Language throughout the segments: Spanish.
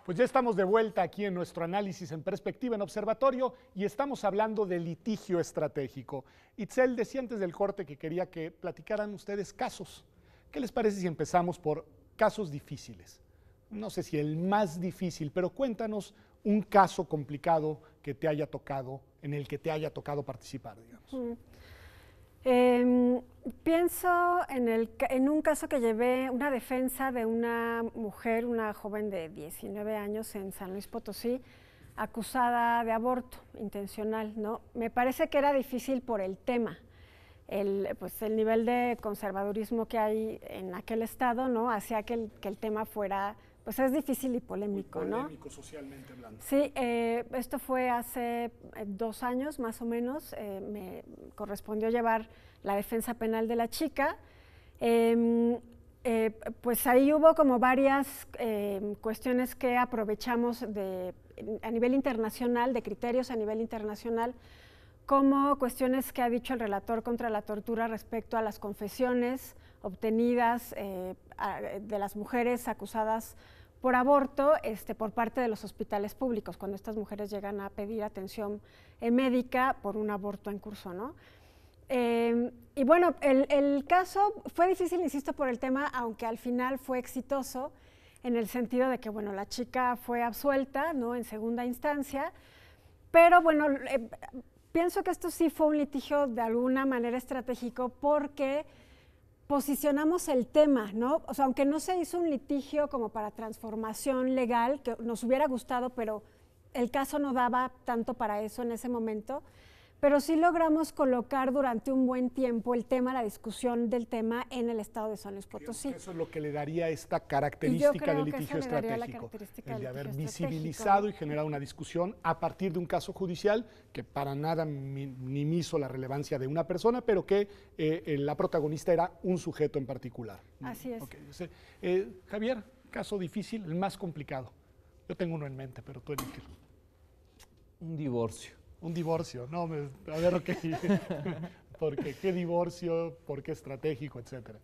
Pues ya estamos de vuelta aquí en nuestro análisis en perspectiva en Observatorio y estamos hablando de litigio estratégico. Itzel decía antes del corte que quería que platicaran ustedes casos. ¿Qué les parece si empezamos por casos difíciles? No sé si el más difícil, pero cuéntanos un caso complicado que te haya tocado, en el que te haya tocado participar, digamos. Pienso en un caso que llevé, una defensa de una mujer, una joven de 19 años en San Luis Potosí, acusada de aborto intencional, ¿no? Me parece que era difícil por el tema, pues el nivel de conservadurismo que hay en aquel estado, ¿no? Hacía que el tema fuera, pues es difícil y polémico, ¿no? Polémico socialmente hablando. Sí, esto fue hace 2 años más o menos, me correspondió llevar la defensa penal de la chica. Pues ahí hubo como varias cuestiones que aprovechamos a nivel internacional, de criterios a nivel internacional, como cuestiones que ha dicho el relator contra la tortura respecto a las confesiones obtenidas de las mujeres acusadas por aborto por parte de los hospitales públicos, cuando estas mujeres llegan a pedir atención médica por un aborto en curso, ¿no? Y bueno, el caso fue difícil, insisto, por el tema, aunque al final fue exitoso, en el sentido de que, bueno, la chica fue absuelta, ¿no?, en segunda instancia, pero bueno, pienso que esto sí fue un litigio de alguna manera estratégico porque posicionamos el tema, ¿no? O sea, aunque no se hizo un litigio como para transformación legal, que nos hubiera gustado, pero el caso no daba tanto para eso en ese momento, pero sí logramos colocar durante un buen tiempo el tema, la discusión del tema en el estado de San Luis Potosí. Eso es lo que le daría esta característica de litigio estratégico, el de haber visibilizado y generado una discusión a partir de un caso judicial que para nada minimizó la relevancia de una persona, pero que la protagonista era un sujeto en particular. Así es. Okay. Javier, caso difícil, el más complicado. Yo tengo uno en mente, pero tú eliges. Un divorcio. Un divorcio, no, a ver, ok. ¿Por qué? ¿Qué divorcio? ¿Por qué estratégico, etcétera?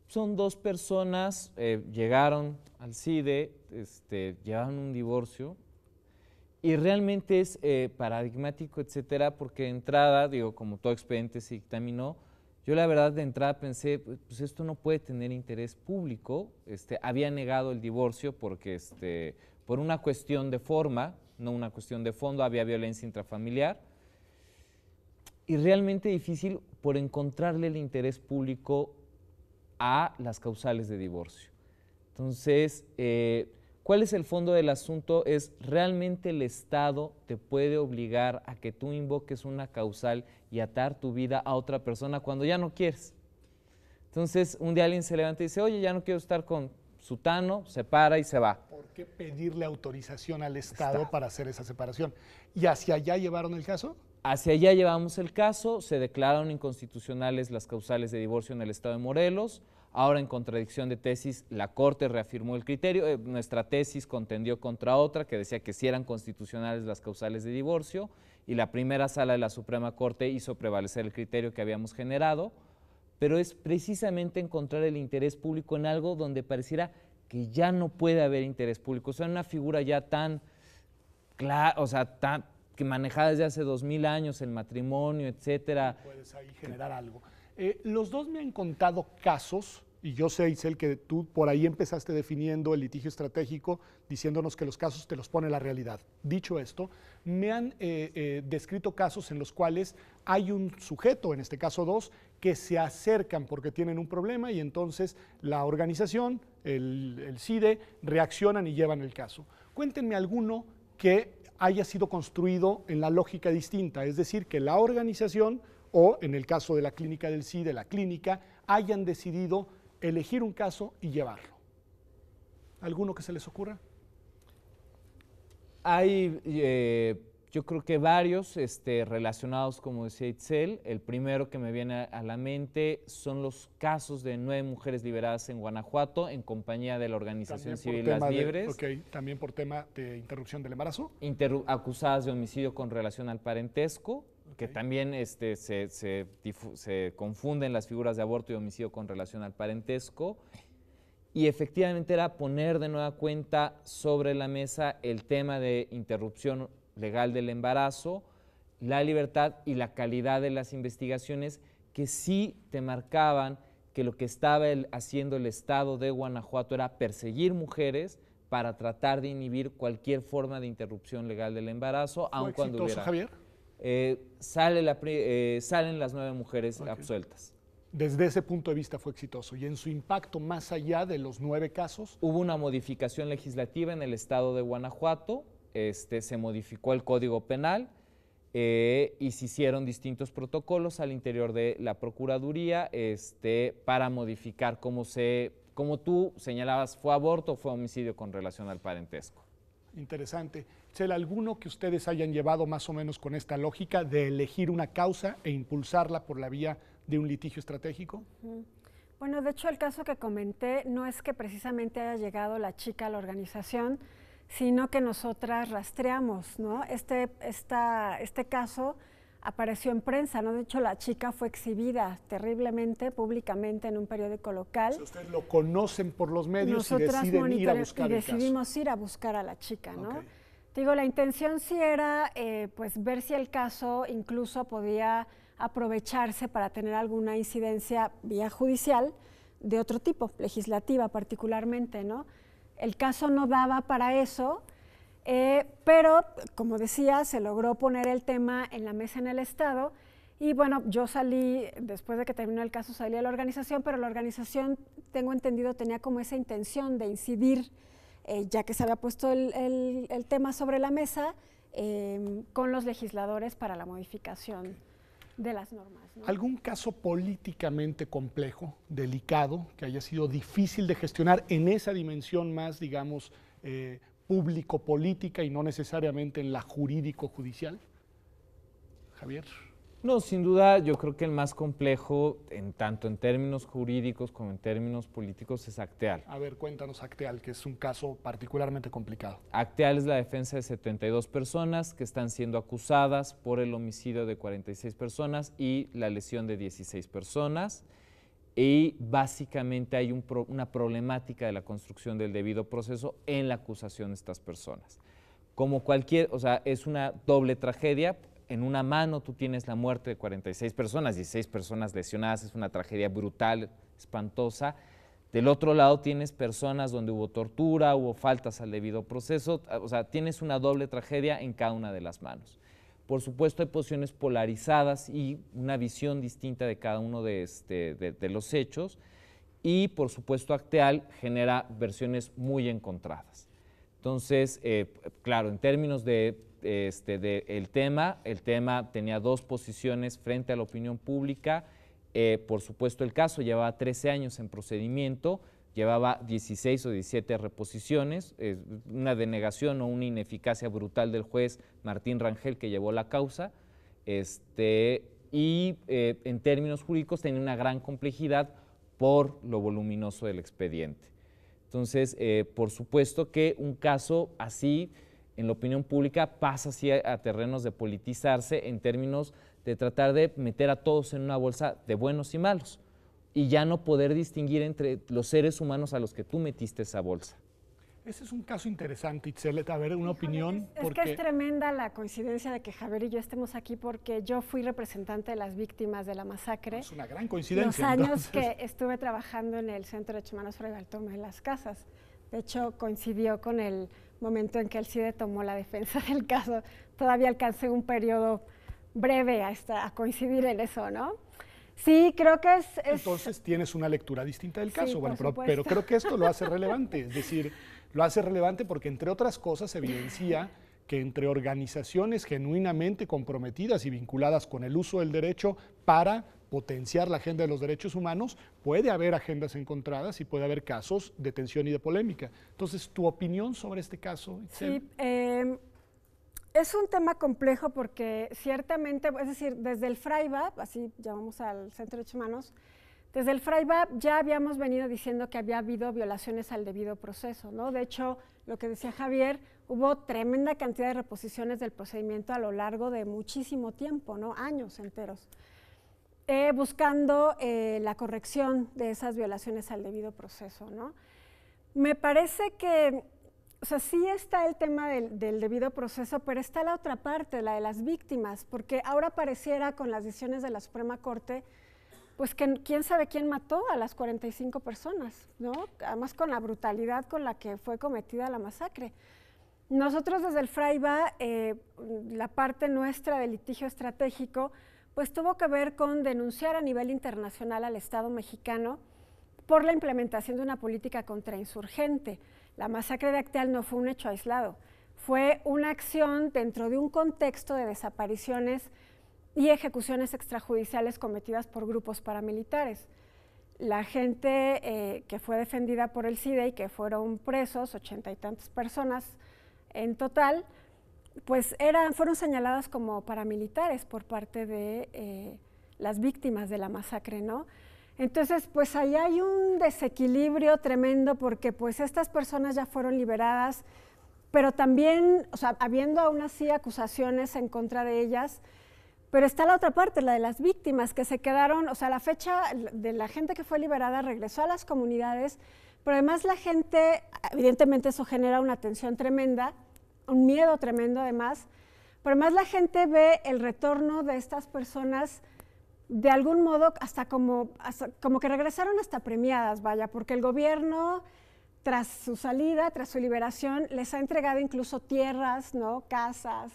Son dos personas, llegaron al CIDE, llevaron un divorcio y realmente es paradigmático, etcétera, porque de entrada, digo, como todo expediente se dictaminó, yo la verdad de entrada pensé, pues esto no puede tener interés público, había negado el divorcio porque por una cuestión de forma, no una cuestión de fondo, había violencia intrafamiliar y realmente difícil por encontrarle el interés público a las causales de divorcio. Entonces, ¿cuál es el fondo del asunto? Es realmente el Estado te puede obligar a que tú invoques una causal y atar tu vida a otra persona cuando ya no quieres. Entonces, un día alguien se levanta y dice, oye, ya no quiero estar con sutano, se para y se va. ¿Por qué pedirle autorización al Estado para hacer esa separación? ¿Y hacia allá llevaron el caso? Hacia allá llevamos el caso, se declararon inconstitucionales las causales de divorcio en el estado de Morelos. Ahora, en contradicción de tesis, la Corte reafirmó el criterio. Nuestra tesis contendió contra otra que decía que sí eran constitucionales las causales de divorcio y la primera sala de la Suprema Corte hizo prevalecer el criterio que habíamos generado, pero es precisamente encontrar el interés público en algo donde pareciera que ya no puede haber interés público. O sea, una figura ya tan clara, o sea, que manejada desde hace 2000 años, el matrimonio, etcétera. Puedes ahí generar algo. Los dos me han contado casos, y yo sé, Itzel, que tú por ahí empezaste definiendo el litigio estratégico, diciéndonos que los casos te los pone la realidad. Dicho esto, me han descrito casos en los cuales hay un sujeto, en este caso dos, que se acercan porque tienen un problema y entonces la organización, el CIDE, reaccionan y llevan el caso. Cuéntenme alguno que haya sido construido en la lógica distinta, es decir, que la organización o, en el caso de la clínica del CIDE, la clínica, hayan decidido elegir un caso y llevarlo. ¿Alguno que se les ocurra? Hay, yo creo que varios relacionados, como decía Itzel. El primero que me viene a la mente son los casos de 9 mujeres liberadas en Guanajuato en compañía de la Organización Civil Las Libres. También por tema de interrupción del embarazo. Acusadas de homicidio con relación al parentesco, que también se confunden las figuras de aborto y homicidio con relación al parentesco. y efectivamente era poner de nueva cuenta sobre la mesa el tema de interrupción legal del embarazo, la libertad y la calidad de las investigaciones que sí te marcaban que lo que estaba haciendo el Estado de Guanajuato era perseguir mujeres para tratar de inhibir cualquier forma de interrupción legal del embarazo, aun cuando hubiera. Javier? Salen las 9 mujeres absueltas. Desde ese punto de vista fue exitoso. ¿Y en su impacto más allá de los 9 casos? Hubo una modificación legislativa en el Estado de Guanajuato, se modificó el Código Penal y se hicieron distintos protocolos al interior de la Procuraduría para modificar como tú señalabas, ¿fue aborto o fue homicidio con relación al parentesco? Interesante. Itzel, ¿alguno que ustedes hayan llevado más o menos con esta lógica de elegir una causa e impulsarla por la vía de un litigio estratégico? Bueno, de hecho el caso que comenté no es que precisamente haya llegado la chica a la organización, sino que nosotras rastreamos, ¿no? Este caso apareció en prensa, ¿no? De hecho la chica fue exhibida terriblemente, públicamente en un periódico local. Si ustedes lo conocen por los medios y Nosotras deciden ir a buscar el decidimos caso. Ir a buscar a la chica, ¿no? Okay. Digo, la intención sí era pues ver si el caso incluso podía aprovecharse para tener alguna incidencia vía judicial de otro tipo, legislativa particularmente, ¿no? El caso no daba para eso, pero como decía, se logró poner el tema en la mesa en el Estado y bueno, yo salí, después de que terminó el caso, salí a la organización, pero la organización, tengo entendido, tenía como esa intención de incidir, ya que se había puesto el tema sobre la mesa, con los legisladores para la modificación de las normas, ¿no? ¿Algún caso políticamente complejo, delicado, que haya sido difícil de gestionar en esa dimensión más, digamos, público-política y no necesariamente en la jurídico-judicial? Javier. No, sin duda, yo creo que el más complejo, tanto en términos jurídicos como en términos políticos, es Acteal. A ver, cuéntanos Acteal, que es un caso particularmente complicado. Acteal es la defensa de 72 personas que están siendo acusadas por el homicidio de 46 personas y la lesión de 16 personas. Y básicamente hay una problemática de la construcción del debido proceso en la acusación de estas personas. Como o sea, es una doble tragedia. En una mano tú tienes la muerte de 46 personas, 16 personas lesionadas, es una tragedia brutal, espantosa. Del otro lado tienes personas donde hubo tortura, hubo faltas al debido proceso, o sea, tienes una doble tragedia en cada una de las manos. Por supuesto hay posiciones polarizadas y una visión distinta de cada uno de los hechos y por supuesto Acteal genera versiones muy encontradas. Entonces, claro, en términos el tema tenía 2 posiciones frente a la opinión pública. Por supuesto, el caso llevaba 13 años en procedimiento, llevaba 16 o 17 reposiciones, una denegación o una ineficacia brutal del juez Martín Rangel que llevó la causa, y en términos jurídicos tenía una gran complejidad por lo voluminoso del expediente. Entonces, por supuesto que un caso así en la opinión pública pasa así a terrenos de politizarse en términos de tratar de meter a todos en una bolsa de buenos y malos y ya no poder distinguir entre los seres humanos a los que tú metiste esa bolsa. Ese es un caso interesante, Itzel, a ver, una opinión. Es que es tremenda la coincidencia de que Javier y yo estemos aquí porque yo fui representante de las víctimas de la masacre. Es una gran coincidencia. Los años que estuve trabajando en el Centro de Derechos Humanos Fray Bartolomé de las Casas. De hecho, coincidió con el momento en que el CIDE tomó la defensa del caso. Todavía alcancé un periodo breve a coincidir en eso, ¿no? Sí, creo que es... Entonces tienes una lectura distinta del caso, sí, bueno, pero creo que esto lo hace relevante, es decir, lo hace relevante porque entre otras cosas evidencia que entre organizaciones genuinamente comprometidas y vinculadas con el uso del derecho para potenciar la agenda de los derechos humanos, puede haber agendas encontradas y puede haber casos de tensión y de polémica. Entonces, ¿tu opinión sobre este caso, Itzel? Sí, es un tema complejo porque ciertamente, es decir, desde el FRAIBAP, así llamamos al Centro de Derechos Humanos, desde el FRAIBAP ya habíamos venido diciendo que había habido violaciones al debido proceso, ¿no? De hecho, lo que decía Javier, hubo tremenda cantidad de reposiciones del procedimiento a lo largo de muchísimo tiempo, ¿no? Años enteros, buscando la corrección de esas violaciones al debido proceso, ¿no? Me parece que, o sea, sí está el tema del debido proceso, pero está la otra parte, la de las víctimas, porque ahora pareciera con las decisiones de la Suprema Corte, pues que quién sabe quién mató a las 45 personas, ¿no? Además con la brutalidad con la que fue cometida la masacre. Nosotros desde el FRAIBA, la parte nuestra del litigio estratégico, pues tuvo que ver con denunciar a nivel internacional al Estado mexicano por la implementación de una política contrainsurgente. La masacre de Acteal no fue un hecho aislado, fue una acción dentro de un contexto de desapariciones y ejecuciones extrajudiciales cometidas por grupos paramilitares. La gente que fue defendida por el CIDE y que fueron presos, 80 y tantas personas en total, pues fueron señaladas como paramilitares por parte de las víctimas de la masacre, ¿no? Entonces, pues ahí hay un desequilibrio tremendo porque pues estas personas ya fueron liberadas, pero también, o sea, habiendo aún así acusaciones en contra de ellas, pero está la otra parte, la de las víctimas que se quedaron, o sea, la fecha de la gente que fue liberada regresó a las comunidades, pero además la gente, evidentemente eso genera una tensión tremenda, un miedo tremendo además, pero además la gente ve el retorno de estas personas de algún modo hasta como que regresaron hasta premiadas, vaya, porque el gobierno, tras su salida, tras su liberación, les ha entregado incluso tierras, ¿no? Casas,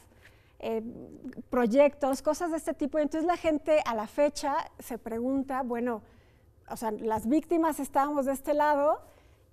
proyectos, cosas de este tipo. Y entonces la gente a la fecha se pregunta, bueno, o sea, las víctimas estábamos de este lado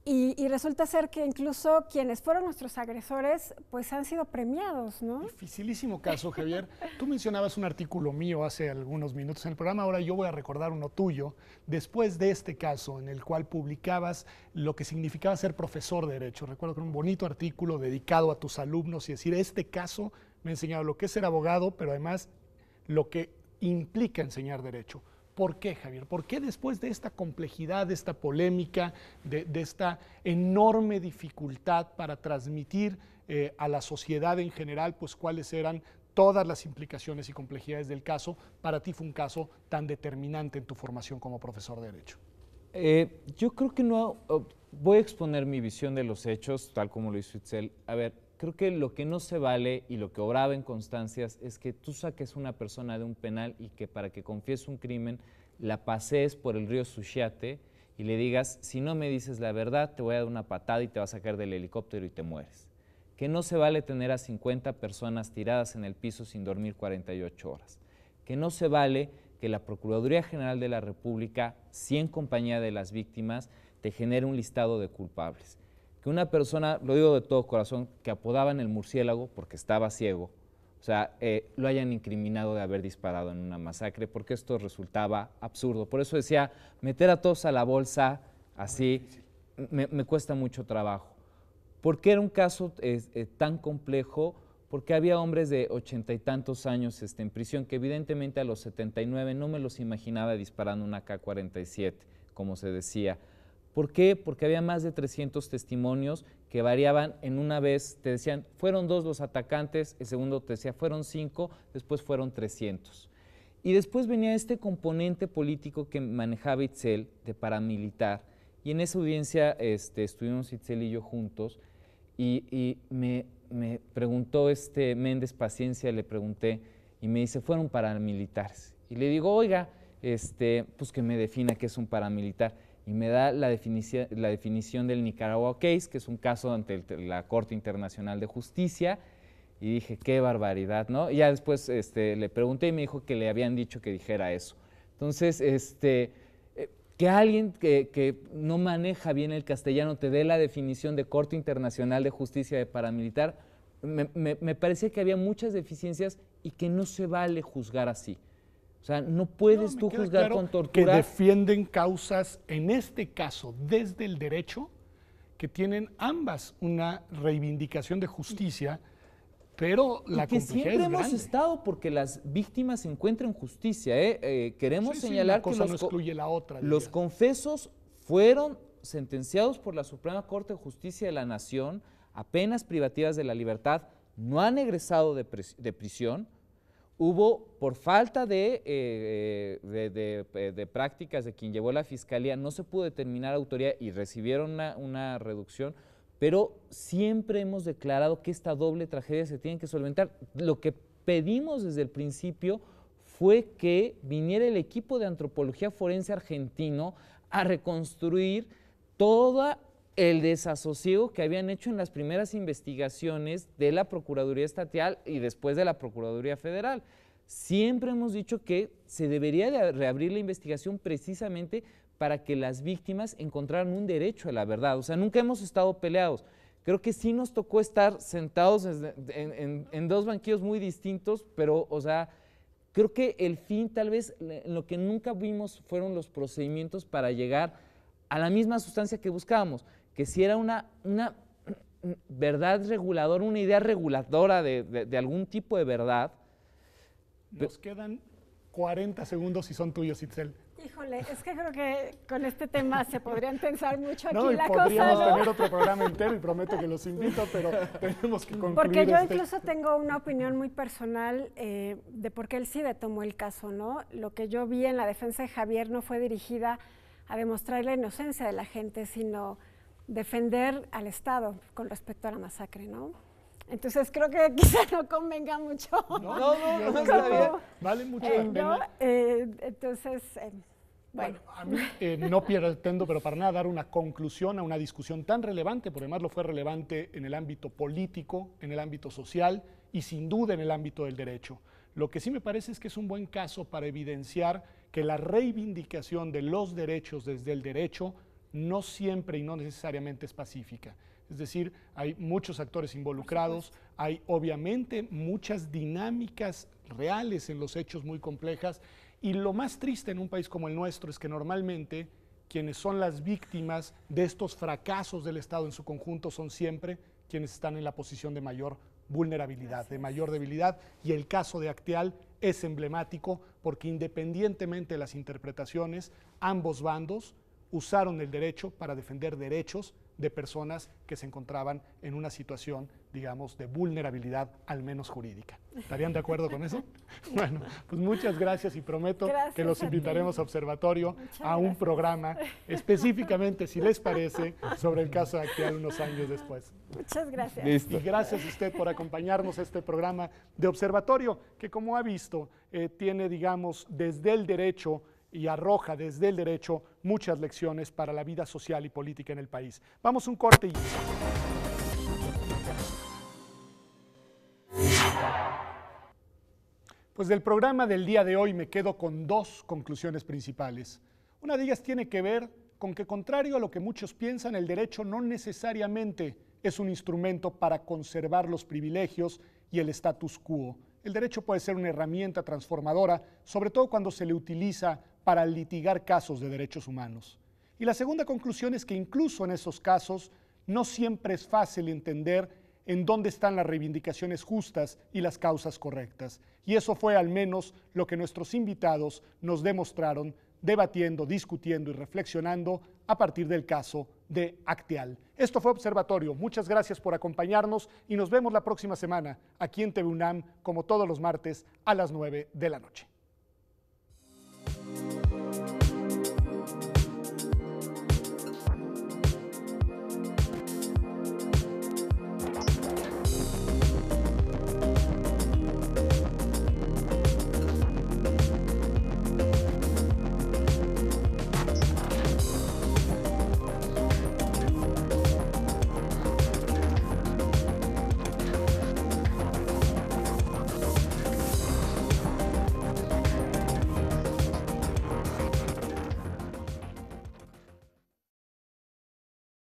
y resulta ser que incluso quienes fueron nuestros agresores pues han sido premiados, ¿no? Dificilísimo caso, Javier. Tú mencionabas un artículo mío hace algunos minutos en el programa, ahora yo voy a recordar uno tuyo, después de este caso en el cual publicabas lo que significaba ser profesor de Derecho. Recuerdo que era un bonito artículo dedicado a tus alumnos y decir, este caso me ha enseñado lo que es ser abogado, pero además lo que implica enseñar Derecho. ¿Por qué, Javier? ¿Por qué después de esta complejidad, de esta polémica, de esta enorme dificultad para transmitir a la sociedad en general, pues cuáles eran todas las implicaciones y complejidades del caso, para ti fue un caso tan determinante en tu formación como profesor de Derecho? Yo creo que no, voy a exponer mi visión de los hechos, tal como lo hizo Itzel. A ver, creo que lo que no se vale y lo que obraba en constancias es que tú saques una persona de un penal y que para que confiese un crimen la pasees por el río Suchiate y le digas, si no me dices la verdad, te voy a dar una patada y te vas a sacar del helicóptero y te mueres. Que no se vale tener a 50 personas tiradas en el piso sin dormir 48 horas. Que no se vale que la Procuraduría General de la República, si en compañía de las víctimas, te genere un listado de culpables. Que una persona, lo digo de todo corazón, que apodaban el murciélago porque estaba ciego, o sea, lo hayan incriminado de haber disparado en una masacre, porque esto resultaba absurdo. Por eso decía, meter a todos a la bolsa, así, me cuesta mucho trabajo. ¿Por qué era un caso tan complejo? Porque había hombres de 80 y tantos años en prisión, que evidentemente a los 79 no me los imaginaba disparando una AK-47, como se decía. ¿Por qué? Porque había más de 300 testimonios que variaban en una vez, te decían, fueron 2 los atacantes, el segundo te decía, fueron 5, después fueron 300. Y después venía este componente político que manejaba Itzel, de paramilitar, y en esa audiencia estuvimos Itzel y yo juntos, y me preguntó Méndez Paciencia, le pregunté, y me dice, fueron paramilitares. Y le digo, oiga, pues que me defina qué es un paramilitar. Y me da la definición del Nicaragua Case, que es un caso ante la Corte Internacional de Justicia, y dije, qué barbaridad, ¿no? Y ya después le pregunté y me dijo que le habían dicho que dijera eso. Entonces, que alguien que no maneja bien el castellano te dé la definición de Corte Internacional de Justicia de paramilitar, me parecía que había muchas deficiencias y que no se vale juzgar así. O sea, no puedes tú juzgar claro con tortura. Que defienden causas, en este caso, desde el derecho, que tienen ambas una reivindicación de justicia, pero la complejidad es grande. Que siempre hemos estado porque las víctimas encuentran justicia. Queremos señalar que no excluye la otra, los confesos fueron sentenciados por la Suprema Corte de Justicia de la Nación a penas privativas de la libertad, no han egresado de prisión. hubo, por falta de prácticas de quien llevó la fiscalía, no se pudo determinar autoría y recibieron una reducción, pero siempre hemos declarado que esta doble tragedia se tiene que solventar. Lo que pedimos desde el principio fue que viniera el equipo de antropología forense argentino a reconstruir todo el desasosiego que habían hecho en las primeras investigaciones de la Procuraduría Estatal y después de la Procuraduría Federal. Siempre hemos dicho que se debería de reabrir la investigación precisamente para que las víctimas encontraran un derecho a la verdad. O sea, nunca hemos estado peleados. Creo que sí nos tocó estar sentados en dos banquillos muy distintos, pero, o sea, creo que el fin, tal vez, lo que nunca vimos fueron los procedimientos para llegar a la misma sustancia que buscábamos, que si era una verdad reguladora, una idea reguladora de algún tipo de verdad. Nos quedan 40 segundos y son tuyos, Itzel. Híjole, es que creo que con este tema se podrían pensar mucho aquí No, y la podríamos cosa, ¿no? tener otro programa entero y prometo que los invito, pero tenemos que concluir. Porque yo incluso tengo una opinión muy personal de por qué el CIDE tomó el caso, ¿no? Lo que yo vi en la defensa de Javier no fue dirigida a demostrar la inocencia de la gente, sino defender al Estado con respecto a la masacre, ¿no? Entonces creo que quizá no convenga mucho. No, está bien. Vale mucho la pena. Entonces, bueno. A mí no pretendo, pero para nada, dar una conclusión a una discusión tan relevante, porque además lo fue relevante en el ámbito político, en el ámbito social y sin duda en el ámbito del derecho. Lo que sí me parece es que es un buen caso para evidenciar que la reivindicación de los derechos desde el derecho no siempre y no necesariamente es pacífica. Es decir, hay muchos actores involucrados, hay obviamente muchas dinámicas reales en los hechos muy complejas, y lo más triste en un país como el nuestro es que normalmente quienes son las víctimas de estos fracasos del Estado en su conjunto son siempre quienes están en la posición de mayor vulnerabilidad, de mayor debilidad, y el caso de Acteal es emblemático porque independientemente de las interpretaciones, ambos bandos usaron el derecho para defender derechos de personas que se encontraban en una situación, digamos, de vulnerabilidad, al menos jurídica. ¿Estarían de acuerdo con eso? Bueno, pues muchas gracias y prometo que los invitaremos a Observatorio a un programa específicamente, si les parece, sobre el caso de Acteal unos años después. Muchas gracias. Listo. Y gracias a usted por acompañarnos a este programa de Observatorio, que como ha visto, tiene, digamos, desde el derecho y arroja desde el derecho muchas lecciones para la vida social y política en el país. Vamos a un corte y... Pues del programa del día de hoy me quedo con dos conclusiones principales. Una de ellas tiene que ver con que, contrario a lo que muchos piensan, el derecho no necesariamente es un instrumento para conservar los privilegios y el status quo. El derecho puede ser una herramienta transformadora, sobre todo cuando se le utiliza para litigar casos de derechos humanos. Y la segunda conclusión es que incluso en esos casos no siempre es fácil entender en dónde están las reivindicaciones justas y las causas correctas. Y eso fue al menos lo que nuestros invitados nos demostraron debatiendo, discutiendo y reflexionando a partir del caso de Acteal. Esto fue Observatorio. Muchas gracias por acompañarnos y nos vemos la próxima semana aquí en TV UNAM, como todos los martes a las 9 de la noche.